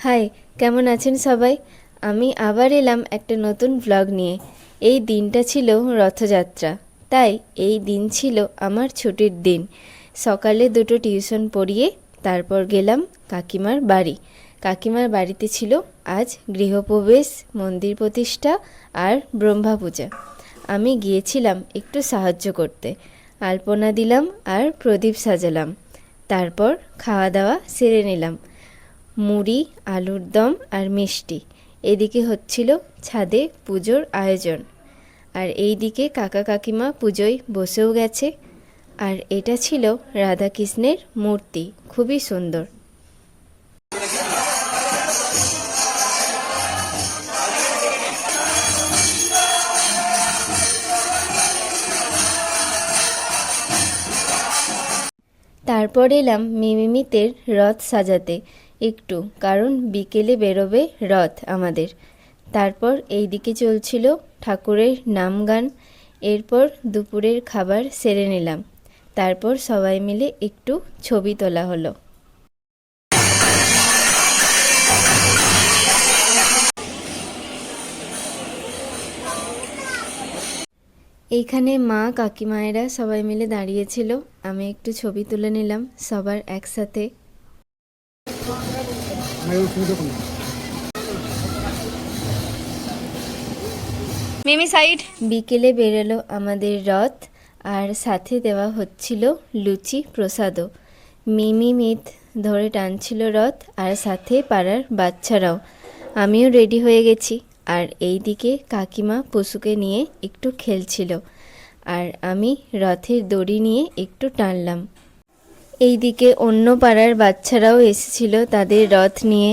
High, কেমন আছেন সবাই? আমি আবার এলাম একটা নতুন ভ্লগ নিয়ে। এই দিনটা ছিল রথযাত্রা, তাই এই দিন ছিল আমার ছুটির দিন। সকালে দুটো টিউশন পড়িয়ে তারপর গেলাম কাকিমার বাড়ি। কাকিমার বাড়িতে ছিল আজ গৃহপ্রবেশ, মন্দির প্রতিষ্ঠা আর ব্রহ্মা পূজা। আমি গিয়েছিলাম একটু সাহায্য করতে। আলপনা দিলাম আর প্রদীপ সাজালাম। তারপর খাওয়া দাওয়া সেরে নিলাম। মুড়ি, আলুর দম আর মিষ্টি। এদিকে হচ্ছিল ছাদে পুজোর আয়োজন, আর এইদিকে কাকা কাকিমা পুজোয় বসেও গেছে। আর এটা ছিল রাধাকৃষ্ণের মূর্তি, খুবই সুন্দর। তারপর এলাম মিমিমিতের রথ সাজাতে একটু, কারণ বিকেলে বেরোবে রথ আমাদের। তারপর এইদিকে চলছিল ঠাকুরের নাম গান। এরপর দুপুরের খাবার সেরে নিলাম। তারপর সবাই মিলে একটু ছবি তোলা হলো। এইখানে মা কাকিমায়েরা সবাই মিলে দাঁড়িয়েছিল। আমি একটু ছবি তুলে নিলাম সবার একসাথে। মিমি সাইড। বিকেলে বেরোলো আমাদের রথ, আর সাথে দেওয়া হচ্ছিল লুচি প্রসাদও। মিমিমিত ধরে টানছিল রথ, আর সাথে পাড়ার বাচ্চারাও। আমিও রেডি হয়ে গেছি, আর এই দিকে কাকিমা পশুকে নিয়ে একটু খেলছিল, আর আমি রথের দড়ি নিয়ে একটু টানলাম। এইদিকে অন্য পাড়ার বাচ্চারাও এসেছিল তাদের রথ নিয়ে।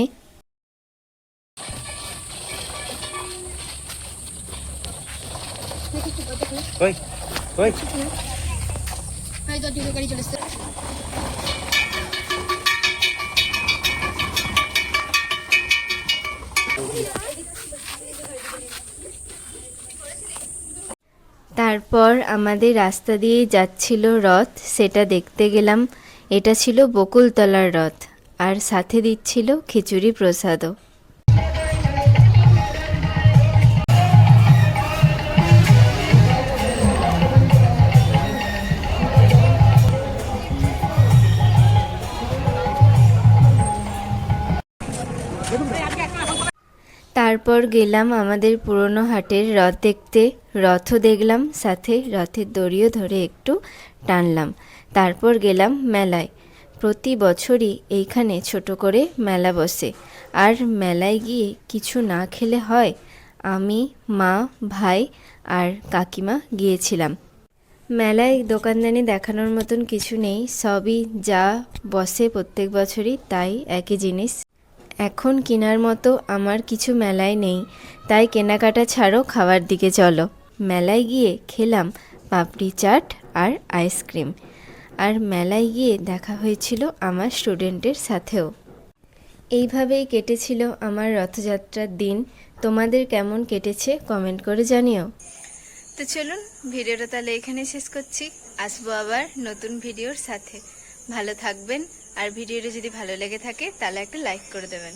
তারপর আমাদের রাস্তা দিয়ে যাচ্ছিল রথ, সেটা দেখতে গেলাম। এটা ছিল বকুলতলার রথ, আর সাথে দিচ্ছিল খিচুড়ি প্রসাদও। তারপর গেলাম আমাদের পুরনো হাটের রথ দেখতে। রথও দেখলাম, সাথে রথের দড়িও ধরে একটু টানলাম। তারপর গেলাম মেলায়। প্রতি বছরই এইখানে ছোট করে মেলা বসে, আর মেলায় গিয়ে কিছু না খেলে হয়। আমি, মা, ভাই আর কাকিমা গিয়েছিলাম। মেলায় দোকানদানি দেখানোর মতন কিছু নেই, সবই যা বসে প্রত্যেক বছরই তাই একই জিনিস। এখন কেনার মতো আমার কিছু মেলায় নেই, তাই কেনাকাটা ছাড়ো, খাওয়ার দিকে চলো। মেলায় গিয়ে খেলাম পাপড়ি চাট আর আইসক্রিম। আর মেলায় গিয়ে দেখা হয়েছিল আমার স্টুডেন্টের সাথেও। এইভাবেই কেটেছিল আমার রথযাত্রার দিন। তোমাদের কেমন কেটেছে কমেন্ট করে জানিও। তো চলুন, ভিডিওটা তাহলে এখানে শেষ করছি। আসবো আবার নতুন ভিডিওর সাথে। ভালো থাকবেন, আর ভিডিওটা যদি ভালো লেগে থাকে তাহলে একটা লাইক করে দেবেন।